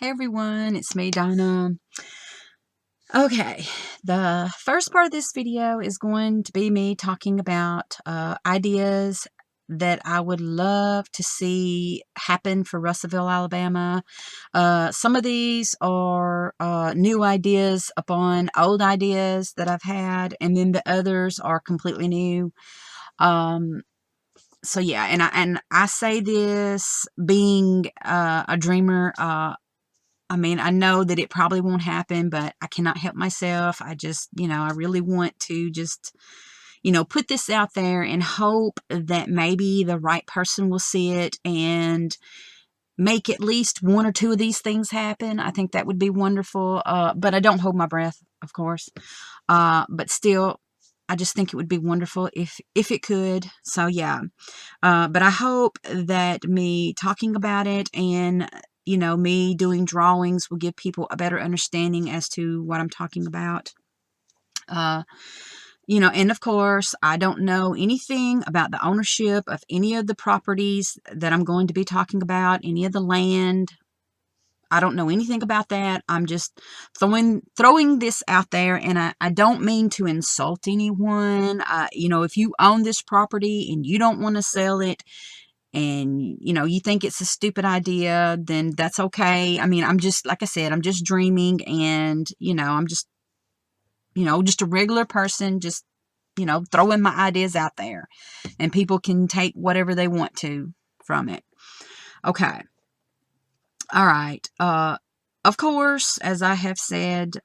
Hey everyone, it's me, Donna. Okay, the first part of this video is going to be me talking about ideas that I would love to see happen for Russellville, Alabama. Some of these are new ideas upon old ideas that I've had, and then the others are completely new. So yeah, and I say this being a dreamer. I mean, I know that it probably won't happen, but I cannot help myself. I just, I really want to just, put this out there and hope that maybe the right person will see it and make at least one or two of these things happen. I think that would be wonderful. But I don't hold my breath, of course. But still, I just think it would be wonderful if it could. So yeah. But I hope that me talking about it and me doing drawings will give people a better understanding as to what I'm talking about. And of course, I don't know anything about the ownership of any of the properties that I'm going to be talking about, any of the land. I don't know anything about that. I'm just throwing this out there, and I don't mean to insult anyone. If you own this property and you don't want to sell it, and you think it's a stupid idea, then that's okay. I mean, I'm just, like I said, I'm just dreaming, and I'm just just a regular person, just throwing my ideas out there, and people can take whatever they want to from it. Okay. All right. Of course, as I have said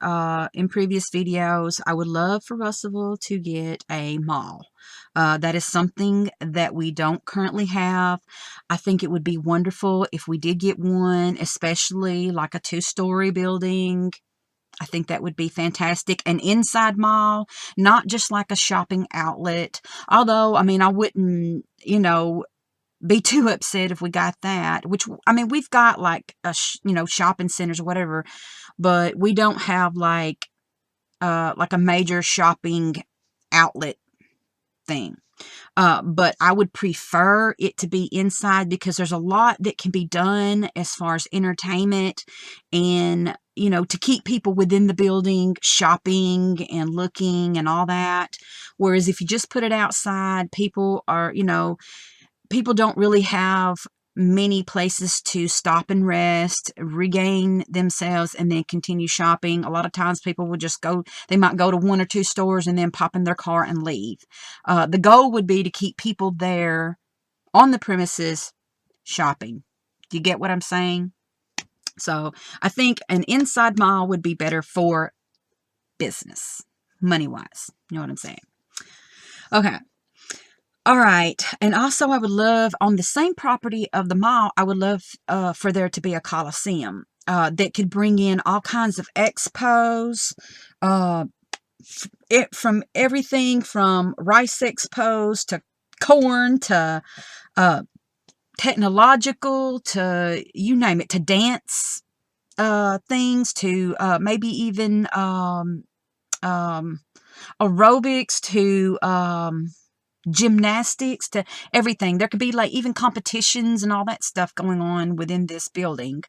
in previous videos, I would love for Russellville to get a mall. That is something that we don't currently have. I think it would be wonderful if we did get one, especially like a 2-story building. I think that would be fantastic. An inside mall, not just like a shopping outlet. Although, I mean, I wouldn't, be too upset if we got that, which, I mean, we've got like shopping centers or whatever, but we don't have like a major shopping outlet thing. But I would prefer it to be inside, because there's a lot that can be done as far as entertainment and, to keep people within the building shopping and looking and all that. Whereas if you just put it outside, people don't really have many places to stop and rest, regain themselves, and then continue shopping. A lot of times people will just they might go to 1 or 2 stores and then pop in their car and leave. The goal would be to keep people there on the premises shopping. Do you get what I'm saying? So I think an inside mall would be better for business, money-wise. You know what I'm saying? Okay. All right. And also, I would love, on the same property of the mall, I would love for there to be a Coliseum that could bring in all kinds of expos, from everything from rice expos to corn to technological to you name it, to dance things, to maybe even aerobics, to gymnastics, to everything. There could be like even competitions and all that stuff going on within this building.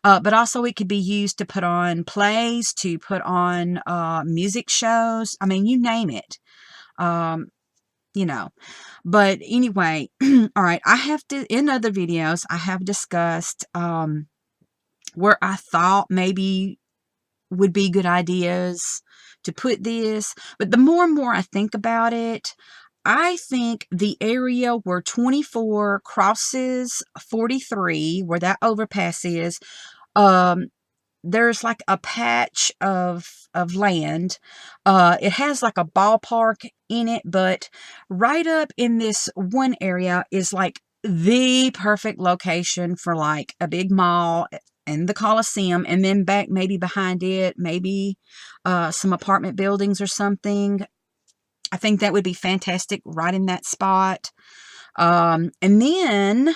But also it could be used to put on plays, to put on music shows. I mean, you name it. But anyway, all right, in other videos, I have discussed where I thought maybe would be good ideas to put this. But the more and more I think about it, I think the area where 24 crosses 43, where that overpass is, there's like a patch of land. It has like a ballpark in it, but right up in this one area is like the perfect location for like a big mall and the Coliseum, and then back maybe behind it, maybe some apartment buildings or something. I think that would be fantastic right in that spot. And then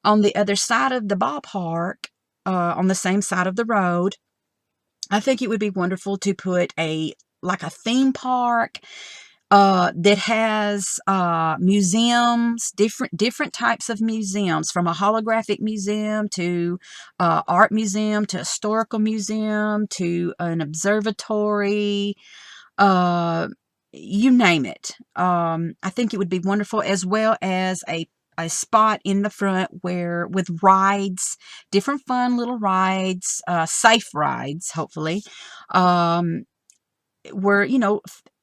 on the other side of the ballpark, on the same side of the road, I think it would be wonderful to put like a theme park, that has museums, different types of museums, from a holographic museum to art museum to historical museum to an observatory, uh, you name it. I think it would be wonderful, as well as a spot in the front where with rides, different fun little rides, safe rides, hopefully, um, where,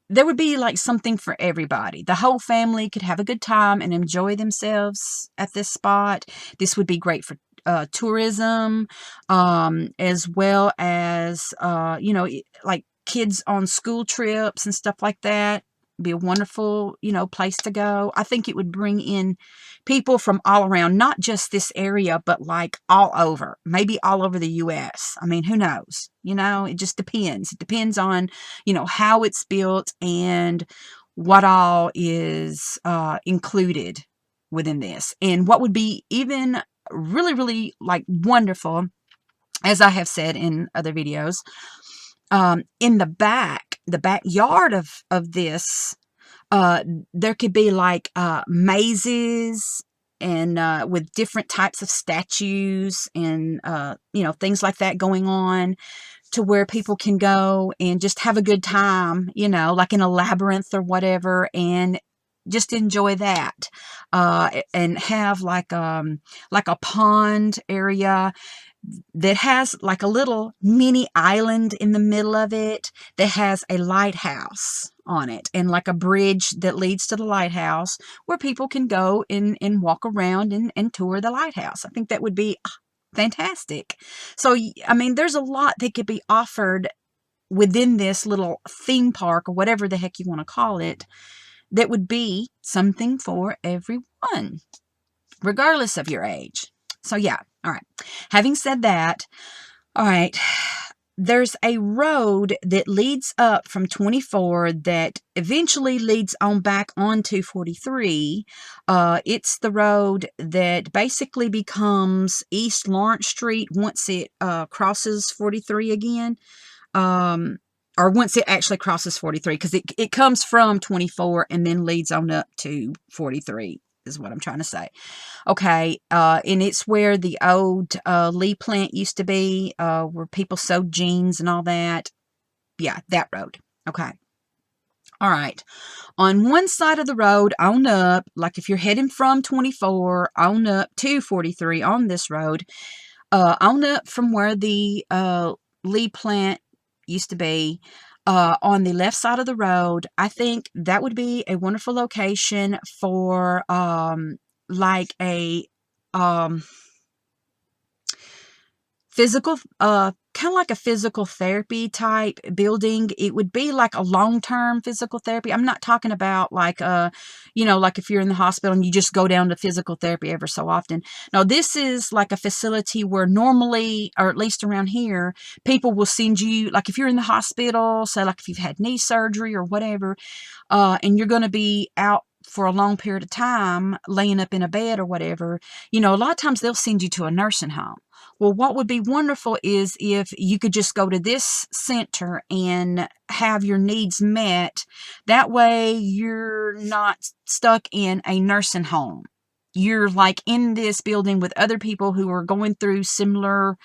there would be like something for everybody. The whole family could have a good time and enjoy themselves at this spot. This would be great for tourism, as well as, like kids on school trips and stuff like that. Be a wonderful, place to go. I think it would bring in people from all around, not just this area, but like all over, maybe all over the US. I mean, who knows? It just depends. It depends on, how it's built and what all is included within this. And what would be even really, really like wonderful, as I have said in other videos, in the backyard of this, there could be like mazes and with different types of statues and things like that going on, to where people can go and just have a good time, like in a labyrinth or whatever, and just enjoy that, and have like a pond area that has like a little mini island in the middle of it that has a lighthouse on it, and like a bridge that leads to the lighthouse where people can go and walk around and tour the lighthouse. I think that would be fantastic. So, I mean, there's a lot that could be offered within this little theme park, or whatever the heck you want to call it, that would be something for everyone, regardless of your age. So yeah, all right. Having said that, all right, there's a road that leads up from 24 that eventually leads on back onto 43. It's the road that basically becomes East Lawrence Street once it crosses 43 again. Or once it actually crosses 43, because it comes from 24 and then leads on up to 43. Is what I'm trying to say. Okay, and it's where the old Lee plant used to be, where people sewed jeans and all that. Yeah, that road. Okay. All right. On one side of the road, on up, like if you're heading from 24 on up to 43 on this road, on up from where the Lee plant used to be, on the left side of the road, I think that would be a wonderful location for like a physical, kind of like a physical therapy type building. It would be like a long-term physical therapy. I'm not talking about like, like if you're in the hospital and you just go down to physical therapy ever so often. No, this is like a facility where normally, or at least around here, people will send you, like if you're in the hospital, say like if you've had knee surgery or whatever, and you're going to be out for a long period of time, laying up in a bed or whatever, a lot of times they'll send you to a nursing home. Well, what would be wonderful is if you could just go to this center and have your needs met. That way you're not stuck in a nursing home. You're like in this building with other people who are going through similar,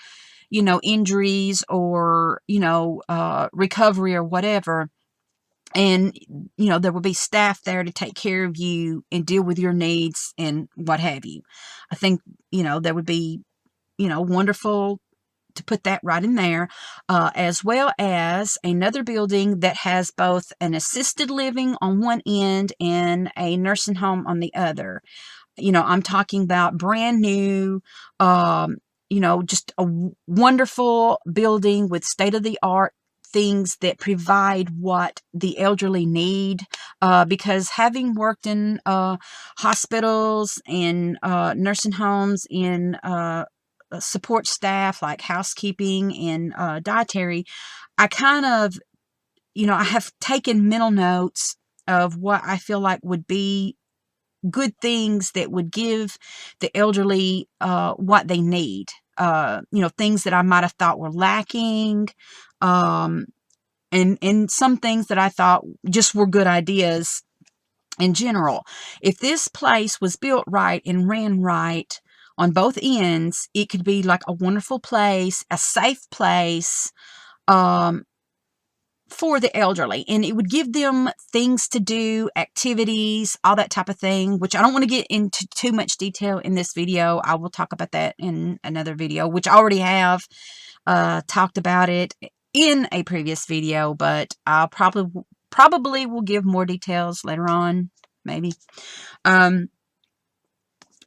injuries or, recovery or whatever. And, there will be staff there to take care of you and deal with your needs and what have you. I think, there would be, wonderful to put that right in there, as well as another building that has both an assisted living on one end and a nursing home on the other. I'm talking about brand new, just a wonderful building with state-of-the-art things that provide what the elderly need, because having worked in hospitals and nursing homes, in support staff like housekeeping and dietary, I kind of, I have taken mental notes of what I feel like would be good things that would give the elderly what they need. Things that I might have thought were lacking, and some things that I thought just were good ideas in general. If this place was built right and ran right on both ends, it could be like a wonderful place, a safe place, um, for the elderly, and it would give them things to do, activities, all that type of thing, which I don't want to get into too much detail in this video. I will talk about that in another video, which I already have talked about it in a previous video, but I'll probably will give more details later on, maybe.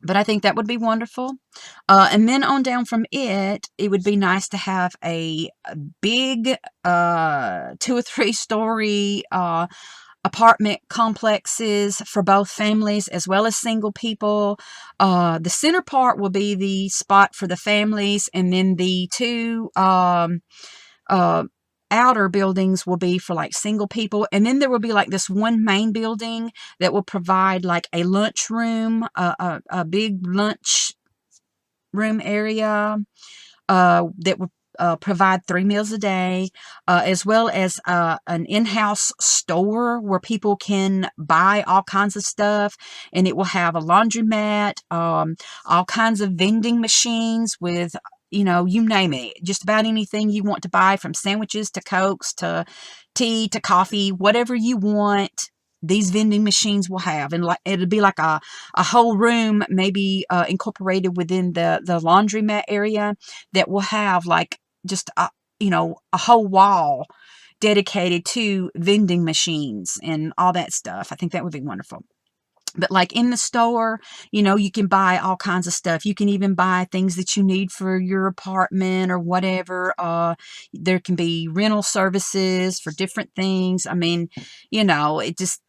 But I think that would be wonderful. And then on down from it would be nice to have a big 2 or 3 story apartment complexes for both families as well as single people. The center part will be the spot for the families, and then the 2 outer buildings will be for like single people, and then there will be like this one main building that will provide like a lunch room, a big lunch room area that will provide 3 meals a day, as well as an in-house store where people can buy all kinds of stuff, and it will have a laundromat, all kinds of vending machines with, you know, you name it, just about anything you want to buy, from sandwiches to Cokes to tea to coffee, whatever you want, these vending machines will have. And like, it'll be like a whole room, maybe incorporated within the laundromat area, that will have like just a, you know, a whole wall dedicated to vending machines and all that stuff. I think that would be wonderful. But like in the store, you know, you can buy all kinds of stuff. You can even buy things that you need for your apartment or whatever. There can be rental services for different things. I mean, you know, it just,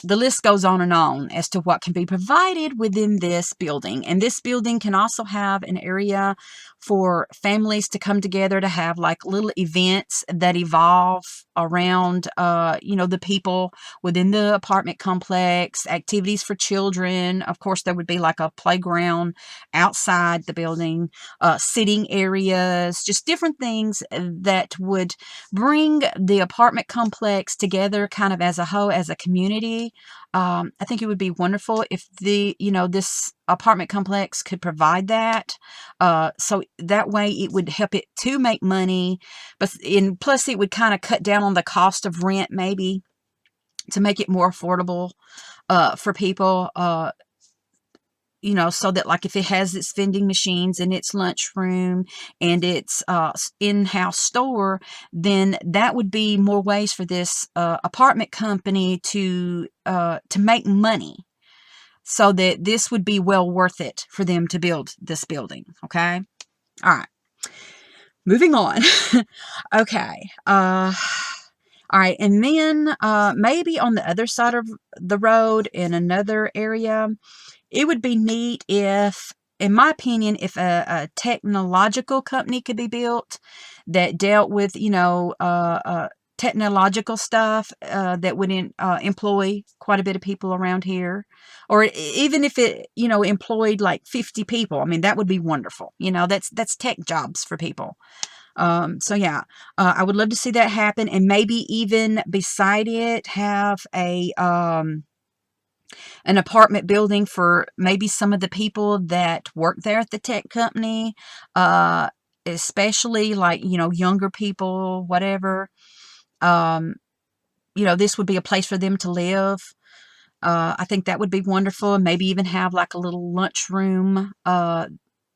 the list goes on as to what can be provided within this building. And this building can also have an area for families to come together to have like little events that evolve around, you know, the people within the apartment complex, activities for children. Of course, there would be like a playground outside the building, sitting areas, just different things that would bring the apartment complex together kind of as a whole, as a community. I think it would be wonderful if this apartment complex could provide that. So that way it would help it to make money, but plus it would kind of cut down on the cost of rent, maybe, to make it more affordable for people. You know, so that like if it has its vending machines and its lunchroom and its in-house store, then that would be more ways for this apartment company to make money, so that this would be well worth it for them to build this building. Okay, all right, moving on. Okay, all right, and then maybe on the other side of the road in another area, it would be neat if, in my opinion, if a technological company could be built that dealt with, you know, technological stuff that would employ quite a bit of people around here. Or even if it, you know, employed like 50 people. I mean, that would be wonderful. You know, that's tech jobs for people. So yeah, I would love to see that happen, and maybe even beside it have an apartment building for maybe some of the people that work there at the tech company, especially like, you know, younger people, whatever. You know, this would be a place for them to live. I think that would be wonderful, and maybe even have like a little lunchroom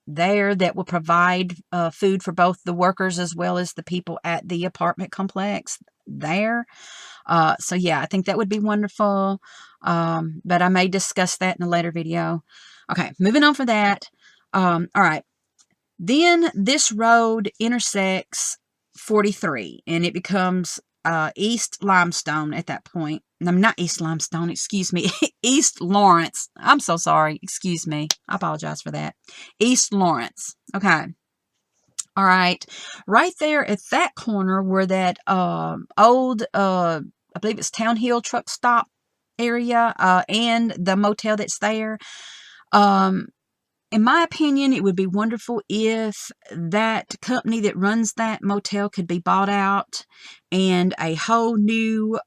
there that will provide food for both the workers as well as the people at the apartment complex there. So yeah, I think that would be wonderful. But I may discuss that in a later video. Okay, moving on from that. All right. Then this road intersects 43, and it becomes East Limestone at that point. No, not East Limestone, excuse me. East Lawrence. I'm so sorry. Excuse me. I apologize for that. East Lawrence. Okay. All right. Right there at that corner where that old, I believe it's Town Hill truck stop area, and the motel that's there. in my opinion, it would be wonderful if that company that runs that motel could be bought out and a whole new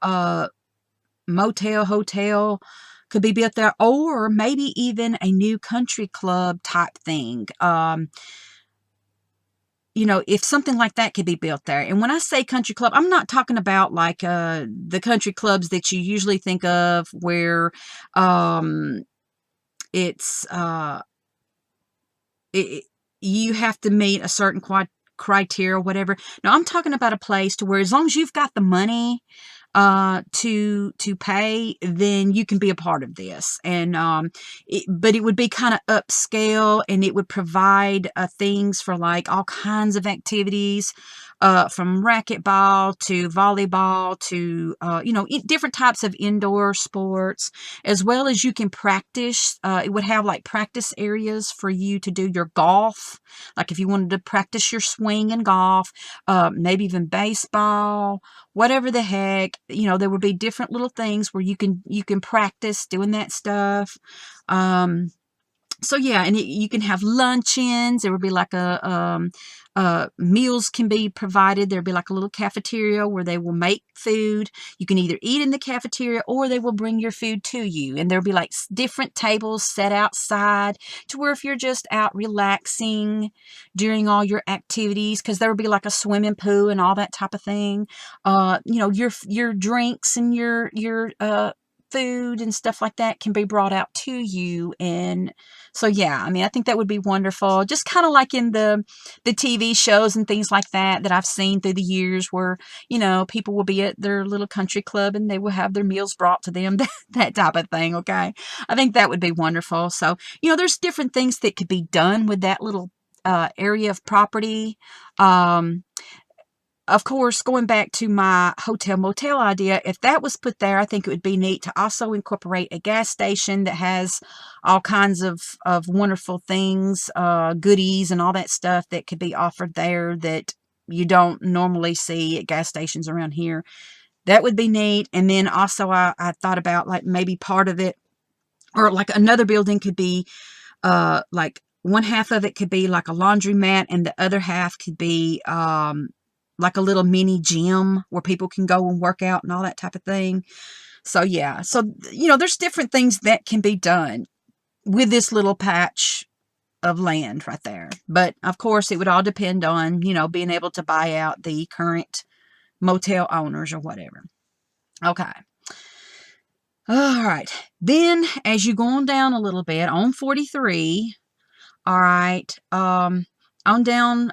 motel, hotel could be built there, or maybe even a new country club type thing. If something like that could be built there. And when I say country club, I'm not talking about like the country clubs that you usually think of where it's it, you have to meet a certain criteria or whatever. No, I'm talking about a place to where as long as you've got the money to pay, then you can be a part of this. And but it would be kind of upscale, and it would provide things for like all kinds of activities, from racquetball to volleyball to different types of indoor sports, as well as you can practice. It would have like practice areas for you to do your golf, like if you wanted to practice your swing in golf, maybe even baseball, whatever the heck. There would be different little things where you can practice doing that stuff. So yeah, and you can have luncheons. There would be like meals can be provided. There'd be like a little cafeteria where they will make food. You can either eat in the cafeteria or they will bring your food to you. And there'll be like different tables set outside to where if you're just out relaxing during all your activities, because there would be like a swimming pool and all that type of thing. Your drinks and your food and stuff like that can be brought out to you. And so yeah, I mean, I think that would be wonderful, just kind of like in the TV shows and things like that I've seen through the years, where people will be at their little country club and they will have their meals brought to them, that type of thing. Okay, I think that would be wonderful. So there's different things that could be done with that little area of property. Of course, going back to my hotel motel idea, if that was put there, I think it would be neat to also incorporate a gas station that has all kinds of wonderful things, goodies and all that stuff that could be offered there that you don't normally see at gas stations around here. That would be neat. And then also I thought about like maybe part of it, or like another building could be like one half of it could be like a laundromat and the other half could be like a little mini gym where people can go and work out and all that type of thing. So yeah, so there's different things that can be done with this little patch of land right there. But of course, it would all depend on being able to buy out the current motel owners or whatever. Okay. All right. Then as you go on down a little bit on 43, all right, on down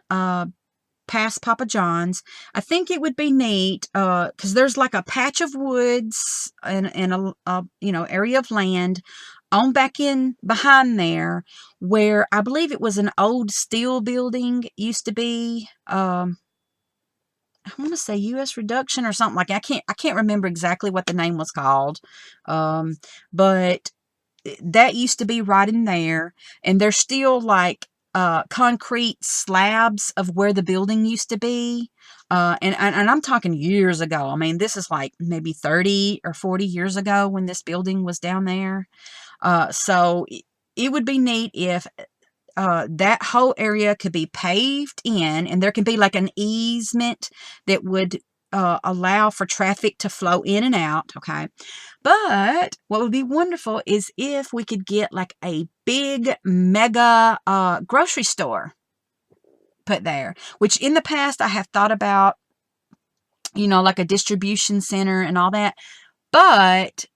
past Papa John's, I think it would be neat because there's like a patch of woods and a area of land on back in behind there where I believe it was an old steel building. It used to be I want to say U.S. Reduction or something like that. I can't remember exactly what the name was called, but that used to be right in there, and there's still like concrete slabs of where the building used to be. And I'm talking years ago. I mean, this is like maybe 30 or 40 years ago when this building was down there. So it would be neat if that whole area could be paved in, and there could be like an easement that would allow for traffic to flow in and out. Okay. But what would be wonderful is if we could get like a big mega grocery store put there, which in the past I have thought about, like a distribution center and all that. But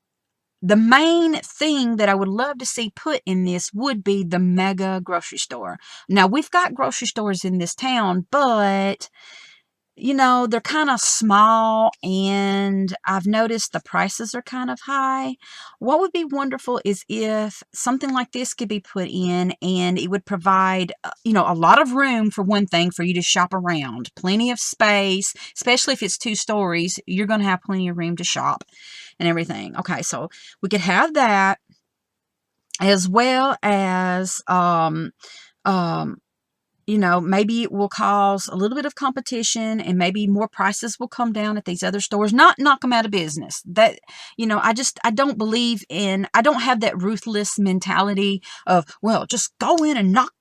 the main thing that I would love to see put in this would be the mega grocery store. Now, we've got grocery stores in this town, but they're kind of small, and I've noticed the prices are kind of high. What would be wonderful is if something like this could be put in, and it would provide, a lot of room for one thing for you to shop around. Plenty of space, especially if it's 2 stories, you're going to have plenty of room to shop and everything. Okay, so we could have that, as well as maybe it will cause a little bit of competition, and maybe more prices will come down at these other stores, not knock them out of business. That, I don't believe in, I don't have that ruthless mentality of, well, just go in and knock,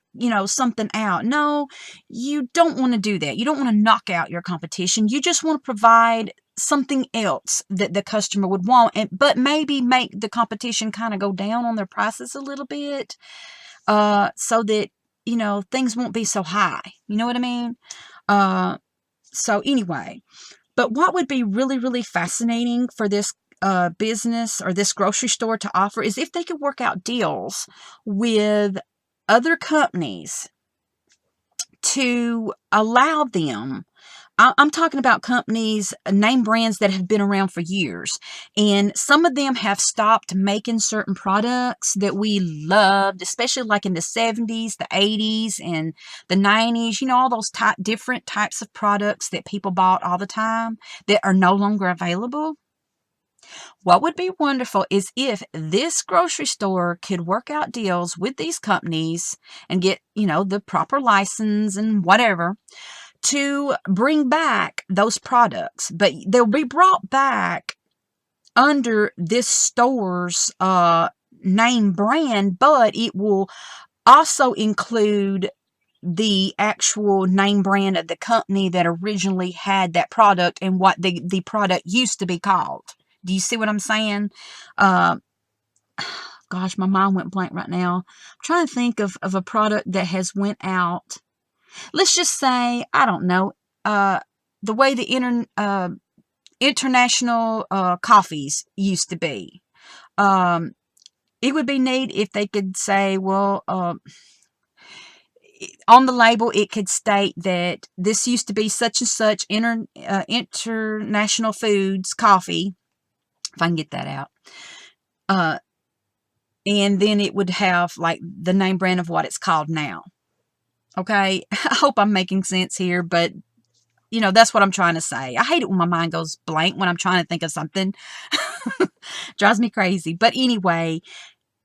something out. No, you don't want to do that. You don't want to knock out your competition. You just want to provide something else that the customer would want, but maybe make the competition kind of go down on their prices a little bit, so that, things won't be so high. You know what I mean? So anyway, but what would be really, really fascinating for this business or this grocery store to offer is if they could work out deals with other companies to allow them. I'm talking about companies, name brands that have been around for years. And some of them have stopped making certain products that we loved, especially like in the 70s, the 80s, and the 90s. All those different types of products that people bought all the time that are no longer available. What would be wonderful is if this grocery store could work out deals with these companies and get, the proper license and whatever, to bring back those products, but they'll be brought back under this store's name brand, but it will also include the actual name brand of the company that originally had that product and what the product used to be called. Do you see what I'm saying? Gosh, my mind went blank right now. I'm trying to think of a product that has went out. Let's just say, I don't know, the way the international coffees used to be. It would be neat if they could say, well, on the label, it could state that this used to be such and such international foods coffee, if I can get that out. And then it would have like the name brand of what it's called now. Okay, I hope I'm making sense here, but that's what I'm trying to say. I hate it when my mind goes blank when I'm trying to think of something. Drives me crazy. But anyway,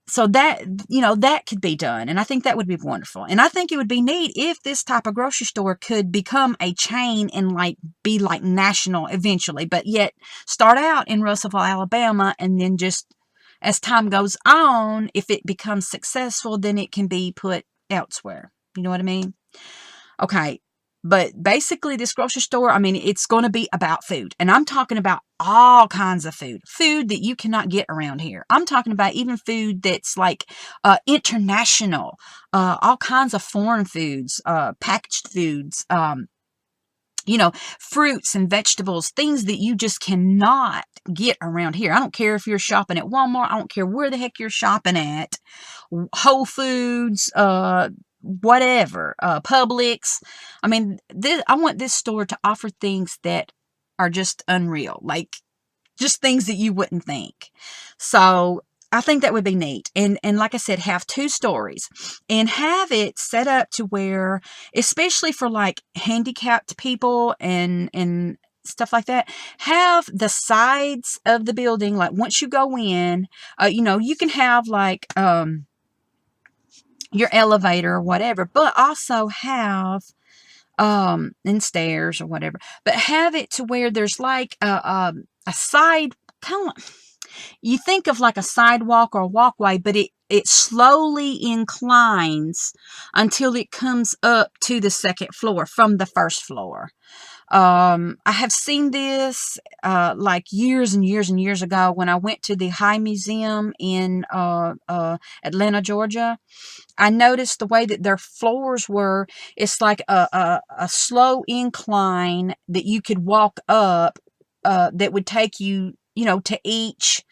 so that, that could be done. And I think that would be wonderful. And I think it would be neat if this type of grocery store could become a chain and be like national eventually, but yet start out in Russellville, Alabama, and then just as time goes on, if it becomes successful, then it can be put elsewhere. You know what I mean? Okay. But basically this grocery store, it's going to be about food. And I'm talking about all kinds of food. Food that you cannot get around here. I'm talking about even food that's like international. All kinds of foreign foods, packaged foods, fruits and vegetables, things that you just cannot get around here. I don't care if you're shopping at Walmart. I don't care where the heck you're shopping at. Whole Foods, whatever, Publix. I want this store to offer things that are just unreal, like just things that you wouldn't think. So I think that would be neat. And like I said, have 2 stories and have it set up to where, especially for like handicapped people and stuff like that, have the sides of the building, like once you go in, you can have like, your elevator or whatever, but also have, and stairs or whatever, but have it to where there's like a side, kind of, you think of like a sidewalk or a walkway, but it slowly inclines until it comes up to the second floor from the first floor. I have seen this like years and years and years ago when I went to the High Museum in Atlanta, Georgia. I noticed the way that their floors were. It's like a slow incline that you could walk up, that would take you, to each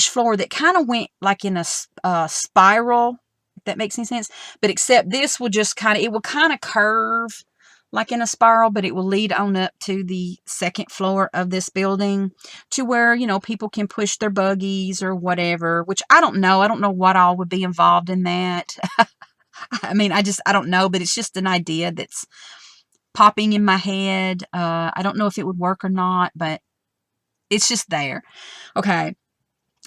floor, that kind of went like in a spiral, if that makes any sense. But except this will just it will kind of curve like in a spiral, but it will lead on up to the second floor of this building to where, people can push their buggies or whatever, which I don't know. I don't know what all would be involved in that. I don't know, but it's just an idea that's popping in my head. I don't know if it would work or not, but it's just there. Okay.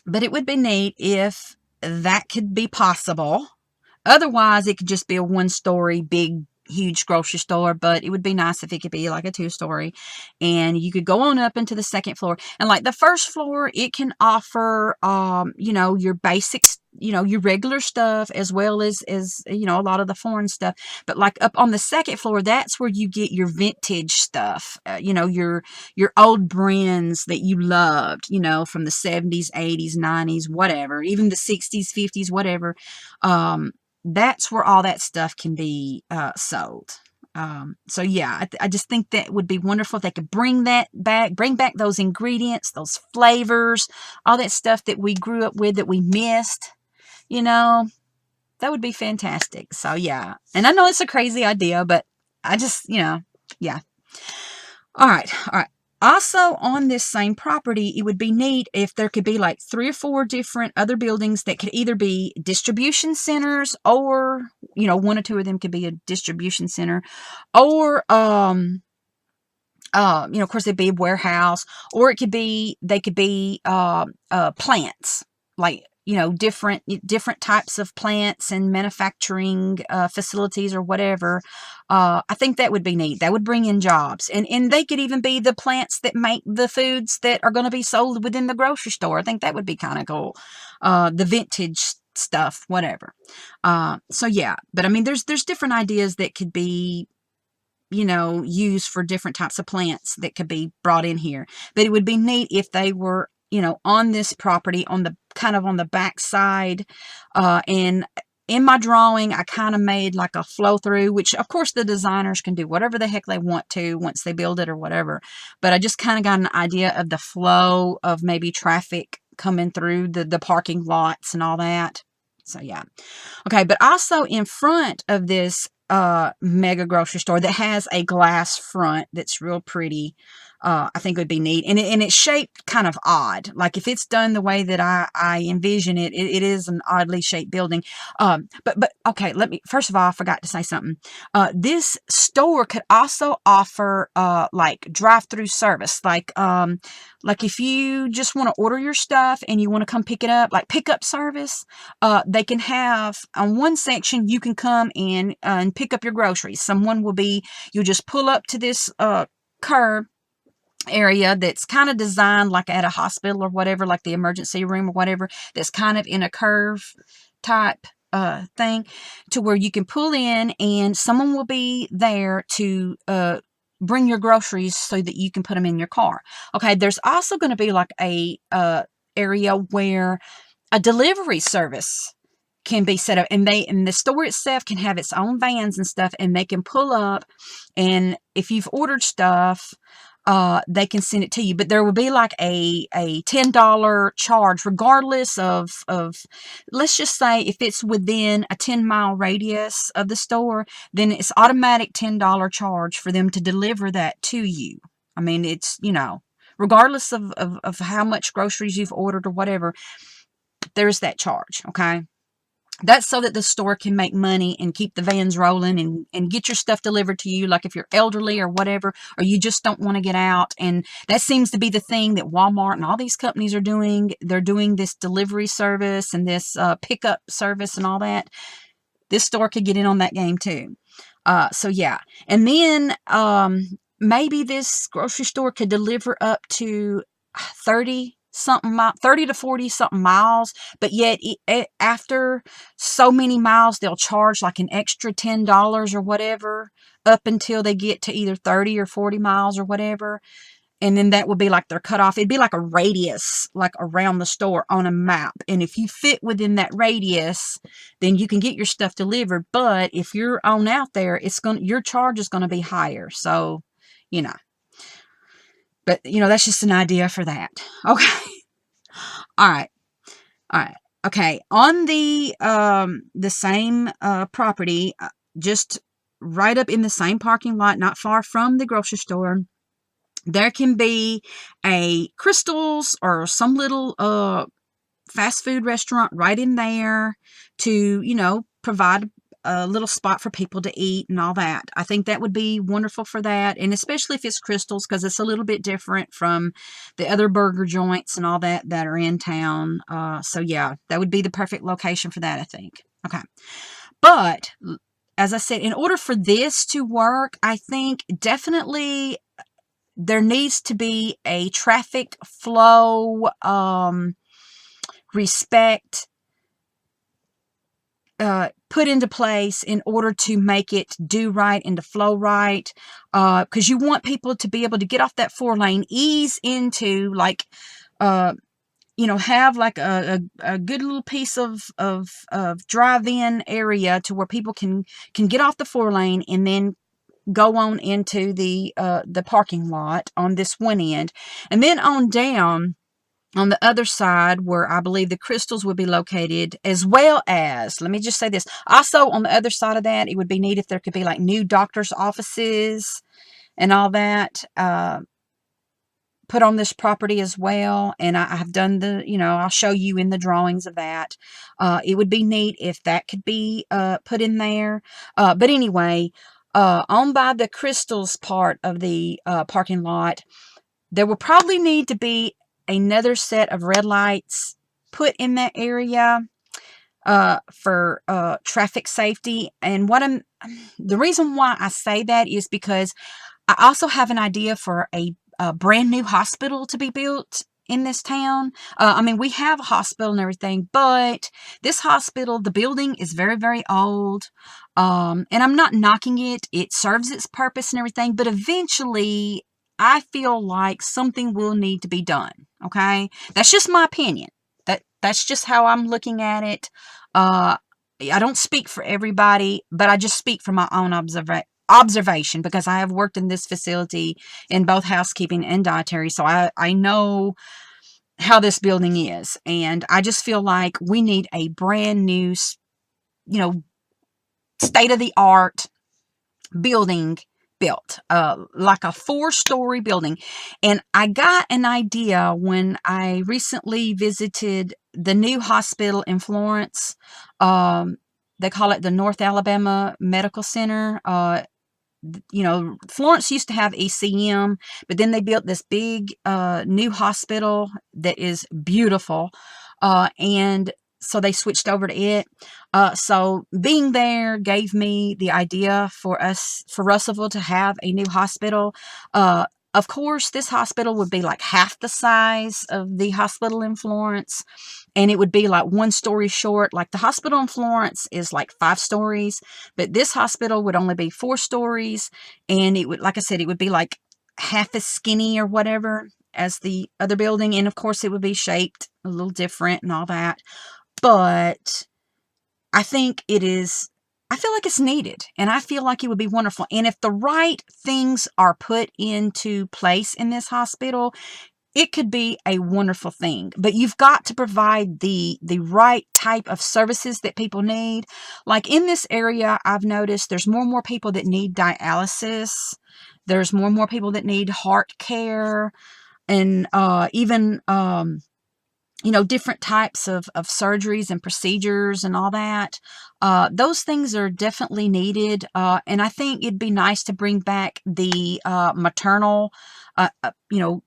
But it would be neat if that could be possible. Otherwise, it could just be a 1-story big, huge grocery store, but it would be nice if it could be like a 2-story, and you could go on up into the second floor. And like the first floor, it can offer, your basics, your regular stuff, as well as, a lot of the foreign stuff. But like up on the second floor, that's where you get your vintage stuff, your old brands that you loved, from the 70s, 80s, 90s, whatever, even the 60s, 50s, whatever. That's where all that stuff can be sold. So yeah, I just think that would be wonderful if they could bring that back, bring back those ingredients, those flavors, all that stuff that we grew up with that we missed, that would be fantastic. So yeah, and I know it's a crazy idea, but I just, yeah. All right. Also, on this same property, it would be neat if there could be like 3 or 4 different other buildings that could either be distribution centers, or, 1 or 2 of them could be a distribution center, or, of course, it'd be a warehouse, or they could be plants, like, different types of plants and manufacturing facilities or whatever. I think that would be neat. That would bring in jobs. And they could even be the plants that make the foods that are going to be sold within the grocery store. I think that would be kind of cool. The vintage stuff, whatever. So yeah, but I mean, there's different ideas that could be, used for different types of plants that could be brought in here. But it would be neat if they were, on this property, on the kind of on the back side. And in my drawing, I kind of made like a flow through, which of course the designers can do whatever the heck they want to once they build it or whatever. But I just kind of got an idea of the flow of maybe traffic coming through the parking lots and all that. So yeah. Okay. But also in front of this mega grocery store that has a glass front that's real pretty, I think it would be neat. And it's shaped kind of odd. Like if it's done the way that I envision it, it is an oddly shaped building. But okay, first of all, I forgot to say something. This store could also offer, like drive-through service. Like if you just want to order your stuff and you want to come pick it up, like pickup service, they can have on one section, you can come in and pick up your groceries. You'll just pull up to this, curb area that's kind of designed like at a hospital or whatever, like the emergency room or whatever, that's kind of in a curve type thing, to where you can pull in and someone will be there to bring your groceries so that you can put them in your car. Okay, there's also going to be like a area where a delivery service can be set up, and the store itself can have its own vans and stuff, and they can pull up, and if you've ordered stuff, they can send it to you. But there will be like a $10 charge, regardless of, let's just say if it's within a 10-mile radius of the store, then it's automatic $10 charge for them to deliver that to you. I mean, it's, regardless of how much groceries you've ordered or whatever, there's that charge. Okay. That's so that the store can make money and keep the vans rolling and get your stuff delivered to you. Like if you're elderly or whatever, or you just don't want to get out. And that seems to be the thing that Walmart and all these companies are doing. They're doing this delivery service and this pickup service and all that. This store could get in on that game too. So yeah. And then maybe this grocery store could deliver up to 30 to 40 something miles, but yet after so many miles, they'll charge like an extra $10 or whatever up until they get to either 30 or 40 miles or whatever. And then that would be like their cutoff. It'd be like a radius, like around the store on a map. And if you fit within that radius, then you can get your stuff delivered. But if you're on out there, your charge is going to be higher. So, but, that's just an idea for that. Okay. All right. Okay. On the same property, just right up in the same parking lot, not far from the grocery store, there can be a Crystal's or some little fast food restaurant right in there to, provide a little spot for people to eat and all that. I think that would be wonderful for that. And especially if it's Crystal's, because it's a little bit different from the other burger joints and all that are in town. So yeah, that would be the perfect location for that, I think. Okay. But as I said, in order for this to work, I think definitely there needs to be a traffic flow respect put into place in order to make it do right and to flow right, because you want people to be able to get off that 4-lane, ease into, like, have like a good little piece of drive-in area to where people can get off the 4-lane and then go on into the parking lot on this one end, and then on down on the other side where I believe the Crystals would be located, as well as, let me just say this, also on the other side of that, it would be neat if there could be like new doctor's offices and all that put on this property as well. And I have done the, I'll show you in the drawings of that. It would be neat if that could be put in there. But anyway, on by the Crystals part of the parking lot, there will probably need to be another set of red lights put in that area for traffic safety. And the reason why I say that is because I also have an idea for a brand new hospital to be built in this town. I mean, we have a hospital and everything, but this hospital, the building is very, very old. And I'm not knocking it. It serves its purpose and everything, but eventually I feel like something will need to be done. Okay. That's just my opinion. That's just how I'm looking at it. I don't speak for everybody, but I just speak from my own observation, because I have worked in this facility in both housekeeping and dietary. So I know how this building is. And I just feel like we need a brand new, state of the art building built, like a 4-story building. And I got an idea when I recently visited the new hospital in Florence. They call it the North Alabama Medical Center. Florence used to have ECM, but then they built this big new hospital that is beautiful. And so they switched over to it. So being there gave me the idea for Russellville to have a new hospital. Of course, this hospital would be like half the size of the hospital in Florence, and it would be like 1 story short. Like the hospital in Florence is like 5 stories, but this hospital would only be 4 stories, and it would, like I said, it would be like half as skinny or whatever as the other building, and of course it would be shaped a little different and all that. But I think I feel like it's needed, and I feel like it would be wonderful. And if the right things are put into place in this hospital, it could be a wonderful thing. But you've got to provide the right type of services that people need. Like in this area, I've noticed there's more and more people that need dialysis. There's more and more people that need heart care, and even different types of surgeries and procedures and all that. Those things are definitely needed. And I think it'd be nice to bring back the maternal,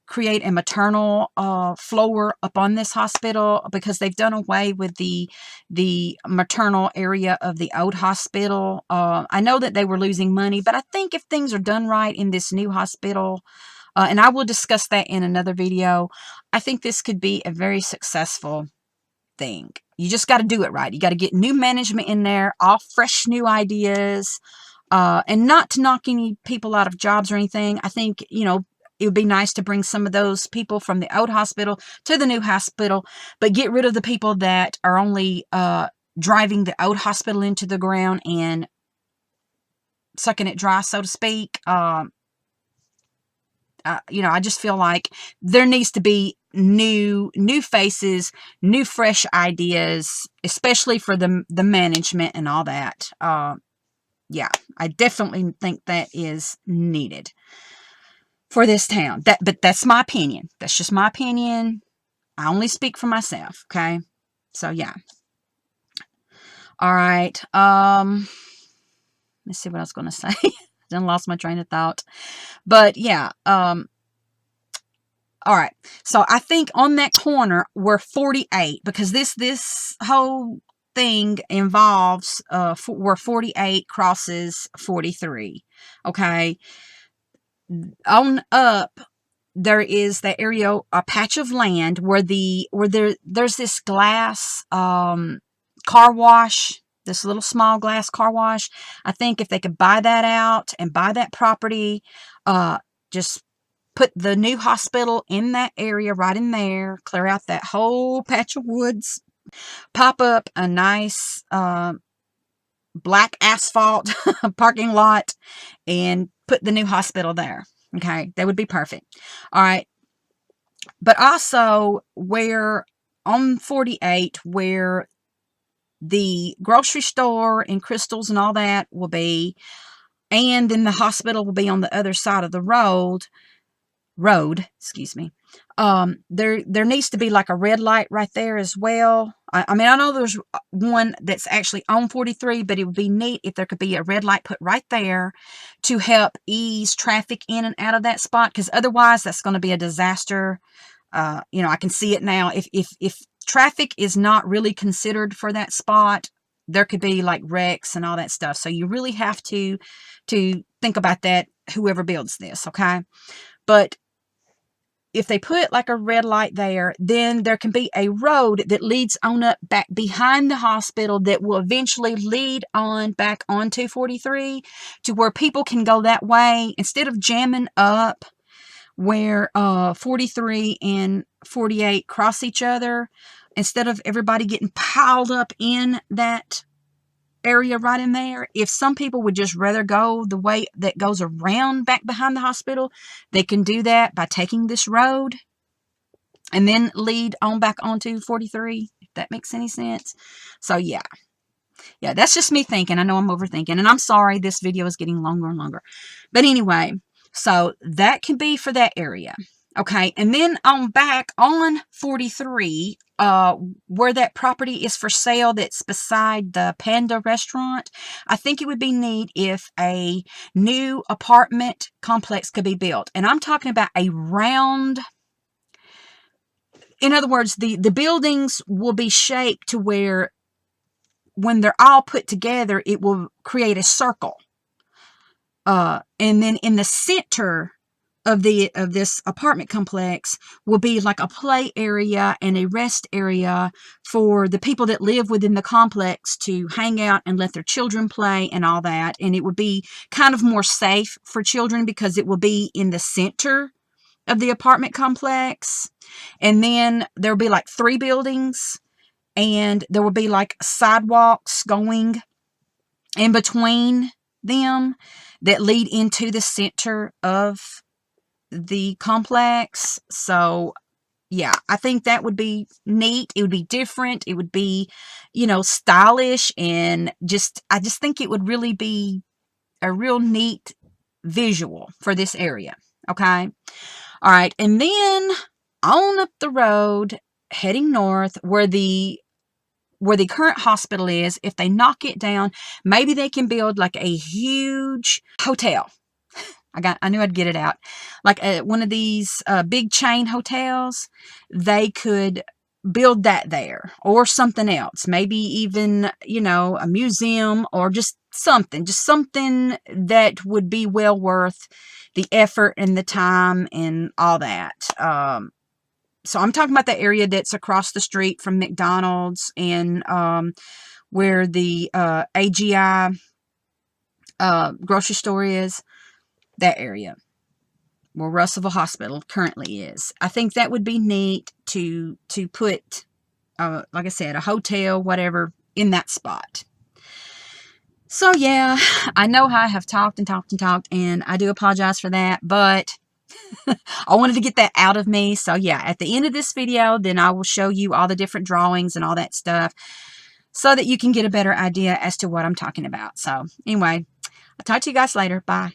create a maternal floor up on this hospital, because they've done away with the maternal area of the old hospital. I know that they were losing money, but I think if things are done right in this new hospital, and I will discuss that in another video, I think this could be a very successful thing. You just got to do it right. You got to get new management in there, all fresh new ideas, and not to knock any people out of jobs or anything. I think, it would be nice to bring some of those people from the old hospital to the new hospital, but get rid of the people that are only driving the old hospital into the ground and sucking it dry, so to speak. I just feel like there needs to be new faces, new fresh ideas, especially for the management and all that. Yeah, I definitely think that is needed for this town. But that's my opinion. That's just my opinion. I only speak for myself. Okay. So yeah. All right. Let's see what I was going to say. Then lost my train of thought. But yeah. All right. So I think on that corner we're 48, because this whole thing involves where 48 crosses 43. Okay. On up, there is that area, a patch of land where there's this glass car wash, this little small glass car wash. I think if they could buy that out and buy that property, just put the new hospital in that area right in there, clear out that whole patch of woods, pop up a nice black asphalt parking lot, and put the new hospital there. Okay, that would be perfect. All right. But also where on 48, where the grocery store and Crystals and all that will be, and then the hospital will be on the other side of the road, excuse me. There needs to be like a red light right there as well. I mean, I know there's one that's actually on 43, but it would be neat if there could be a red light put right there to help ease traffic in and out of that spot, because otherwise that's going to be a disaster. You know, I can see it now. If traffic is not really considered for that spot, there could be like wrecks and all that stuff. So you really have to think about that, whoever builds this, okay? But if they put like a red light there, then there can be a road that leads on up back behind the hospital that will eventually lead on back on 243 to where people can go that way instead of jamming up where 43 and 48 cross each other. Instead of everybody getting piled up in that area right in there, if some people would just rather go the way that goes around back behind the hospital, they can do that by taking this road and then lead on back onto 43, if that makes any sense. So yeah, that's just me thinking. I know I'm overthinking, and I'm sorry this video is getting longer and longer, but anyway, so that can be for that area. Okay, and then on back on 43, where that property is for sale that's beside the Panda restaurant, I think it would be neat if a new apartment complex could be built. And I'm talking about a round, in other words, the buildings will be shaped to where when they're all put together, it will create a circle. And then in the center of this apartment complex will be like a play area and a rest area for the people that live within the complex to hang out and let their children play and all that. And it would be kind of more safe for children because it will be in the center of the apartment complex. And then there'll be like 3 buildings, and there will be like sidewalks going in between them that lead into the center of the complex. So yeah, I think that would be neat. It would be different. It would be, you know, stylish, and I just think it would really be a real neat visual for this area. Okay. All right. And then on up the road, heading north, where the current hospital is, if they knock it down, maybe they can build like a huge hotel. I knew I'd get it out. Like one of these big chain hotels, they could build that there, or something else. Maybe even, you know, a museum, or just something that would be well worth the effort and the time and all that. So I'm talking about the area that's across the street from McDonald's, and where the AGI grocery store is. That area where Russellville Hospital currently is. I think that would be neat to put, like I said, a hotel, whatever, in that spot. So yeah, I know how I have talked and talked and talked, and I do apologize for that, but I wanted to get that out of me. So yeah, at the end of this video, then I will show you all the different drawings and all that stuff so that you can get a better idea as to what I'm talking about. So anyway, I'll talk to you guys later. Bye.